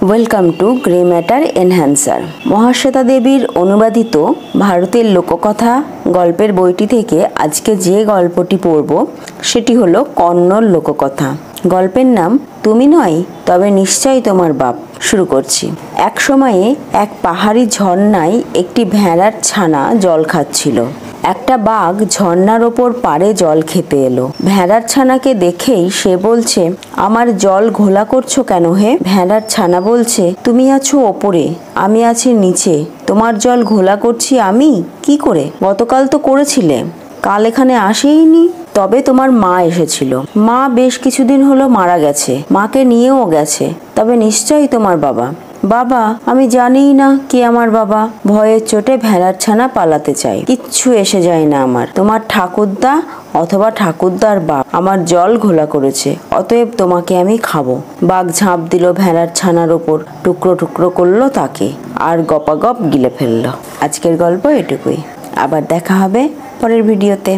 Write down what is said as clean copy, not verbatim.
Welcome to grey matter enhancer. Mahasweta দেবীর অনুবাদিত ভারতের লোককথা গল্পের বইটি থেকে আজকে যে গল্পটি পড়ব সেটি হলো কন্নড় লোককথা। গল্পের নাম তুমি নয় তবে নিশ্চয়ই তোমার বাপ। শুরু করছি। এক সময়ে এক পাহাড়ি ঝর্ণায় একটি ভেড়ার ছানা জল খাচ্ছিল। একটা বাঘ ঝর্ণার ওপর পাড়ে জল খেতে এলো। ভেড়ার ছানাকে দেখেই সে বলছে, আমার জল ঘোলা করছো কেন হে? ভেড়ার ছানা বলছে, তুমি আছো ওপরে, আমি আছি নিচে, তোমার জল ঘোলা করছি আমি কি করে? গতকাল তো করেছিলে, কাল এখানে আসেইনি। তবে তোমার মা এসেছিল। মা বেশ কিছুদিন হলো মারা গেছে, মাকে নিয়েও গেছে। তবে নিশ্চয়ই তোমার বাবা। বাবা? আমি জানিই না কে আমার বাবা। ভয়ের চোটে ভেড়ার ছানা পালাতে চাই। কিচ্ছু এসে যায় না আমার। তোমার ঠাকুরদা অথবা ঠাকুরদার বাপ আমার জল ঘোলা করেছে, অতএব তোমাকে আমি খাবো। বাঘ ঝাঁপ দিল ভেড়ার ছানার ওপর, টুকরো টুকরো করলো তাকে, আর গপাগপ গিলে ফেললো। আজকের গল্প এটুকুই। আবার দেখা হবে পরের ভিডিওতে।